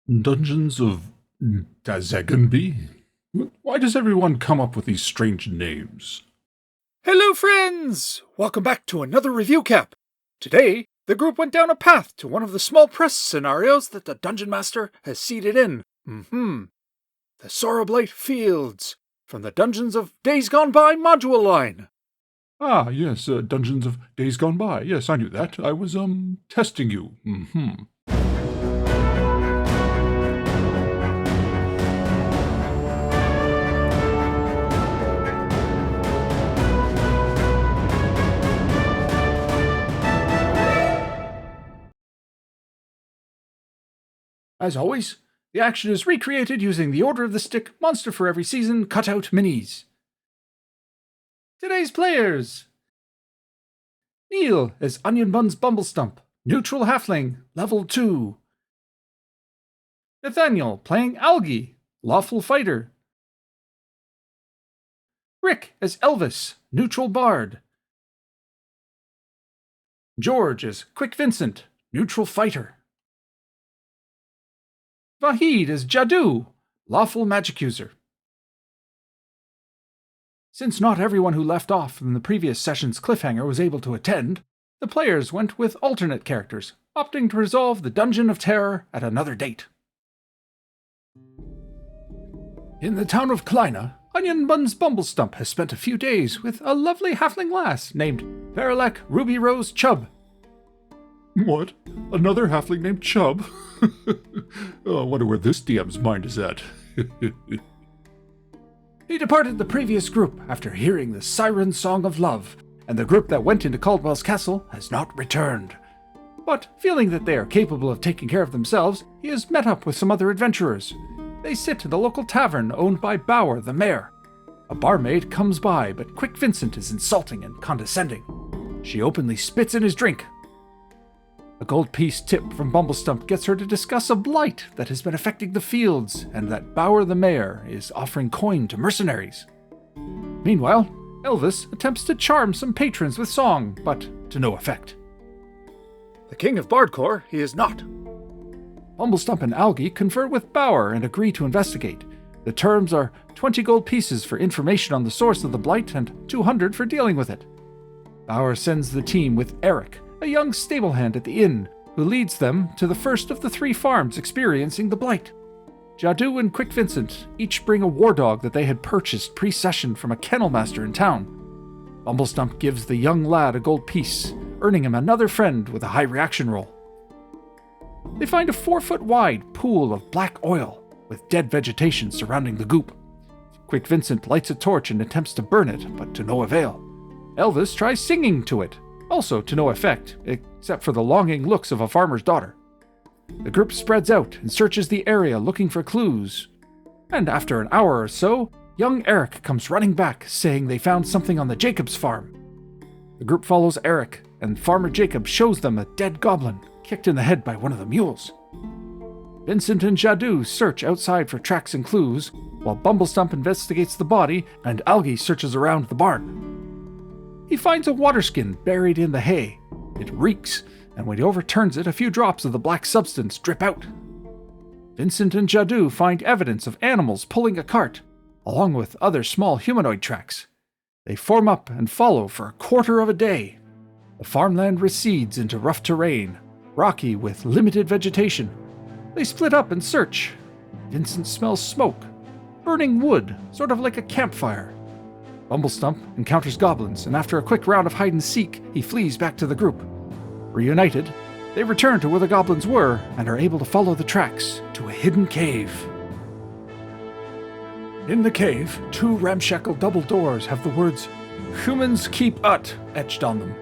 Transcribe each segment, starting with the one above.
Dungeons of Dazegoneby? Why does everyone come up with these strange names? Hello, friends! Welcome back to another Reviewcap. Today, the group went down a path to one of the small press scenarios that the Dungeon Master has seeded in. The Sorrowblight Fields, from the Dungeons of Dazegoneby module line. Ah, yes, Dungeons of Days Gone By. Yes, I knew that. I was, testing you. As always, the action is recreated using the Order of the Stick Monster for Every Season cutout minis. Today's players: Neil as Onion Buns Bumblestump, Neutral Halfling, Level 2. Nathaniel playing Algie, Lawful Fighter. Rick as Elvis, Neutral Bard. George as Quick Vincent, Neutral Fighter. Vahid as Jadoo, Lawful Magic User. Since not everyone who left off from the previous session's cliffhanger was able to attend, the players went with alternate characters, opting to resolve the Dungeon of Terror at another date. In the town of Kleina, Onion Buns Bumblestump has spent a few days with a lovely halfling lass named Verelek Ruby Rose Chubb. What? Another halfling named Chubb? Oh, I wonder where this DM's mind is at. He departed the previous group after hearing the Siren Song of Love, and the group that went into Caldwell's castle has not returned. But feeling that they are capable of taking care of themselves, he has met up with some other adventurers. They sit in the local tavern owned by Bauer, the mayor. A barmaid comes by, but Quick Vincent is insulting and condescending. She openly spits in his drink. A gold piece tip from Bumblestump gets her to discuss a blight that has been affecting the fields, and that Bauer the mayor is offering coin to mercenaries. Meanwhile, Elvis attempts to charm some patrons with song, but to no effect. The king of Bardcore he is not. Bumblestump and Algie confer with Bauer and agree to investigate. The terms are 20 gold pieces for information on the source of the blight and 200 for dealing with it. Bauer sends the team with Eric, a young stable hand at the inn, who leads them to the first of the 3 farms experiencing the blight. Jadoo and Quick Vincent each bring a war dog that they had purchased pre-session from a kennel master in town. Bumblestump gives the young lad a gold piece, earning him another friend with a high reaction roll. They find a 4-foot-wide pool of black oil, with dead vegetation surrounding the goop. Quick Vincent lights a torch and attempts to burn it, but to no avail. Elvis tries singing to it, also to no effect, except for the longing looks of a farmer's daughter. The group spreads out and searches the area looking for clues. And after an hour or so, young Eric comes running back, saying they found something on the Jacobs farm. The group follows Eric, and Farmer Jacob shows them a dead goblin, kicked in the head by one of the mules. Vincent and Jadoo search outside for tracks and clues, while Bumblestump investigates the body and Algie searches around the barn. He finds a water skin buried in the hay. It reeks, and when he overturns it, a few drops of the black substance drip out. Vincent and Jadoo find evidence of animals pulling a cart, along with other small humanoid tracks. They form up and follow for a quarter of a day. The farmland recedes into rough terrain, rocky with limited vegetation. They split up and search. Vincent smells smoke, burning wood, sort of like a campfire. Bumblestump encounters goblins, and after a quick round of hide-and-seek, he flees back to the group. Reunited, they return to where the goblins were and are able to follow the tracks to a hidden cave. In the cave, 2 ramshackle double doors have the words, "Humans keep ut," etched on them.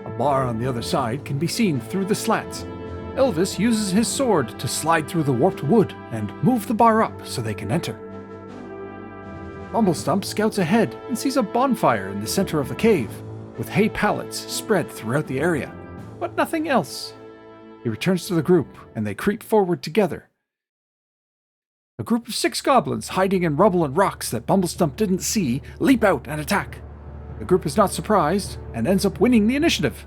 A bar on the other side can be seen through the slats. Elvis uses his sword to slide through the warped wood and move the bar up so they can enter. Bumblestump scouts ahead and sees a bonfire in the center of the cave, with hay pallets spread throughout the area, but nothing else. He returns to the group, and they creep forward together. A group of 6 goblins hiding in rubble and rocks that Bumblestump didn't see leap out and attack. The group is not surprised, and ends up winning the initiative.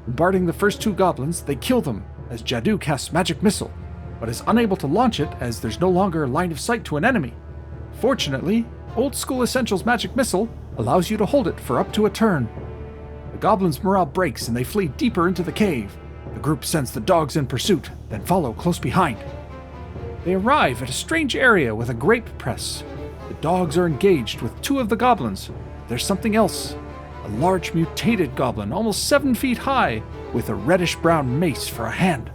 Bombarding the first 2 goblins, they kill them, as Jadoo casts Magic Missile, but is unable to launch it as there's no longer line of sight to an enemy. Fortunately, Old School Essentials Magic Missile allows you to hold it for up to a turn. The goblins' morale breaks and they flee deeper into the cave. The group sends the dogs in pursuit, then follow close behind. They arrive at a strange area with a grape press. The dogs are engaged with 2 of the goblins. There's something else. A large mutated goblin, almost 7 feet high, with a reddish-brown mace for a hand.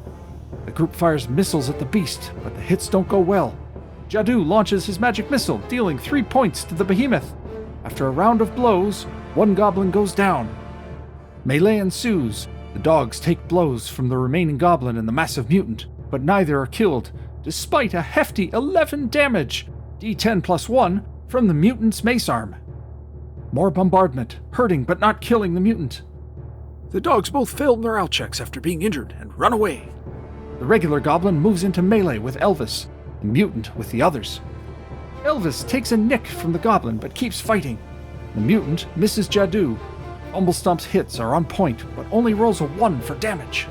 The group fires missiles at the beast, but the hits don't go well. Jadu launches his magic missile, dealing 3 points to the behemoth. After a round of blows, 1 goblin goes down. Melee ensues. The dogs take blows from the remaining goblin and the massive mutant, but neither are killed, despite a hefty 11 damage, D10 plus 1, from the mutant's mace arm. More bombardment, hurting but not killing the mutant. The dogs both fail morale checks after being injured and run away. The regular goblin moves into melee with Elvis, the mutant with the others. Elvis takes a nick from the goblin but keeps fighting. The mutant misses Jadu. Bumblestump's hits are on point, but only rolls a 1 for damage.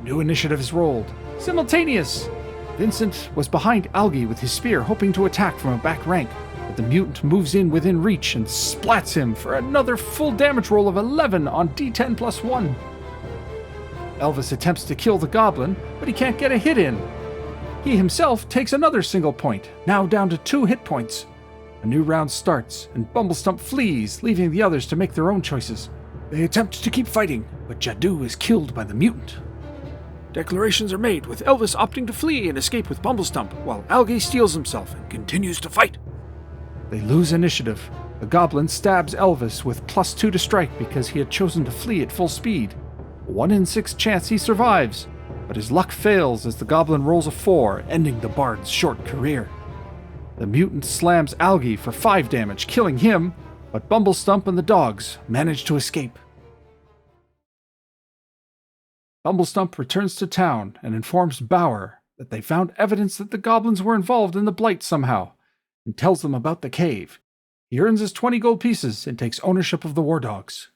New initiative is rolled. Simultaneous! Vincent was behind Algie with his spear, hoping to attack from a back rank, but the mutant moves in within reach and splats him for another full damage roll of 11 on D10 plus 1. Elvis attempts to kill the goblin, but he can't get a hit in. He himself takes another single point, now down to 2 hit points. A new round starts, and Bumblestump flees, leaving the others to make their own choices. They attempt to keep fighting, but Jadu is killed by the mutant. Declarations are made, with Elvis opting to flee and escape with Bumblestump, while Algie steals himself and continues to fight. They lose initiative. The goblin stabs Elvis with +2 to strike because he had chosen to flee at full speed. A 1 in 6 chance he survives, but his luck fails as the goblin rolls a 4, ending the bard's short career. The mutant slams Algie for 5 damage, killing him, but Bumblestump and the dogs manage to escape. Bumblestump returns to town and informs Bauer that they found evidence that the goblins were involved in the Blight somehow, and tells them about the cave. He earns his 20 gold pieces and takes ownership of the war dogs.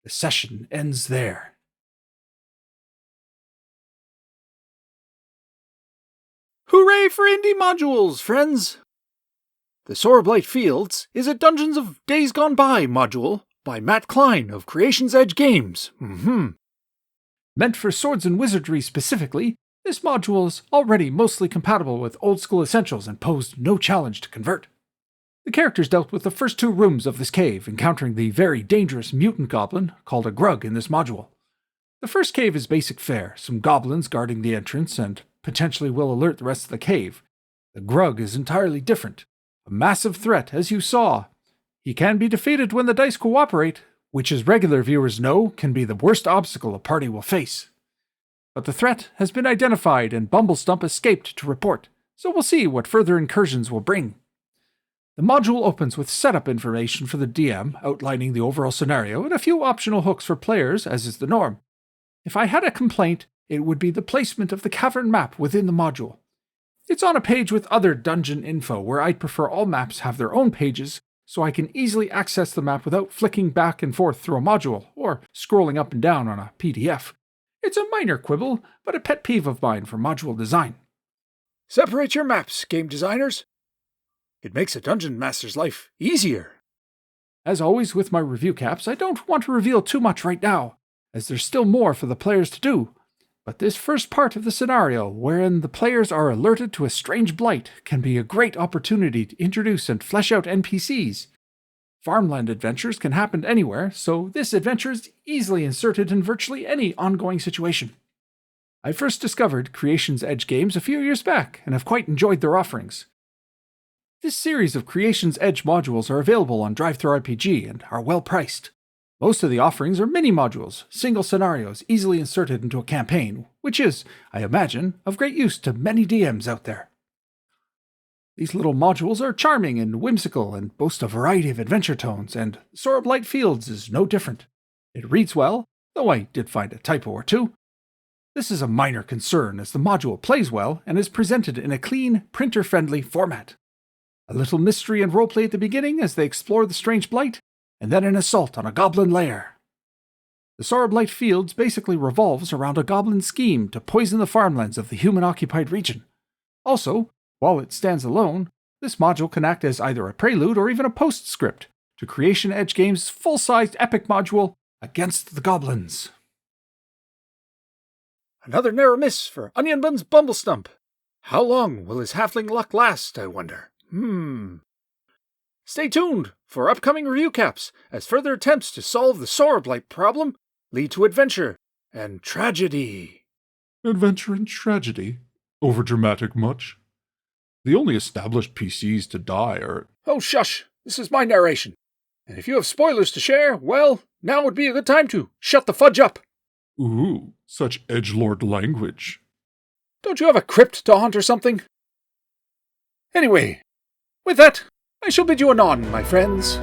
The session ends there. Hooray for indie modules, friends! The Sorrowblight Fields is a Dungeons of Dazegoneby module by Matt Klein of Creation's Edge Games. Meant for swords and wizardry specifically, this module is already mostly compatible with Old School Essentials and posed no challenge to convert. The characters dealt with the first 2 rooms of this cave, encountering the very dangerous mutant goblin called a Grug in this module. The first cave is basic fare, some goblins guarding the entrance and potentially will alert the rest of the cave. The Grug is entirely different. A massive threat, as you saw. He can be defeated when the dice cooperate, which as regular viewers know can be the worst obstacle a party will face. But the threat has been identified and Bumblestump escaped to report, so we'll see what further incursions will bring. The module opens with setup information for the DM, outlining the overall scenario, and a few optional hooks for players, as is the norm. If I had a complaint, it would be the placement of the cavern map within the module. It's on a page with other dungeon info, where I'd prefer all maps have their own pages, so I can easily access the map without flicking back and forth through a module, or scrolling up and down on a PDF. It's a minor quibble, but a pet peeve of mine for module design. Separate your maps, game designers. It makes a dungeon master's life easier. As always with my review caps, I don't want to reveal too much right now, as there's still more for the players to do. But this first part of the scenario, wherein the players are alerted to a strange blight, can be a great opportunity to introduce and flesh out NPCs. Farmland adventures can happen anywhere, so this adventure is easily inserted in virtually any ongoing situation. I first discovered Creation's Edge Games a few years back, and have quite enjoyed their offerings. This series of Creation's Edge modules are available on DriveThruRPG and are well priced. Most of the offerings are mini-modules, single scenarios easily inserted into a campaign, which is, I imagine, of great use to many DMs out there. These little modules are charming and whimsical and boast a variety of adventure tones, and Sorrowblight Fields is no different. It reads well, though I did find a typo or 2. This is a minor concern, as the module plays well and is presented in a clean, printer-friendly format. A little mystery and roleplay at the beginning as they explore the strange blight, and then an assault on a goblin lair. The Sorrowblight Fields basically revolves around a goblin scheme to poison the farmlands of the human-occupied region. Also, while it stands alone, this module can act as either a prelude or even a postscript to Creation Edge Games' full-sized epic module, Against the Goblins. Another narrow miss for Onion Bun's Bumblestump. How long will his halfling luck last, I wonder? Stay tuned for upcoming review caps as further attempts to solve the Sorrowblight problem lead to adventure and tragedy. Adventure and tragedy? Overdramatic much? The only established PCs to die are... Oh, shush! This is my narration. And if you have spoilers to share, well, now would be a good time to shut the fudge up. Ooh, such edgelord language. Don't you have a crypt to haunt or something? Anyway, with that, I shall bid you anon, my friends.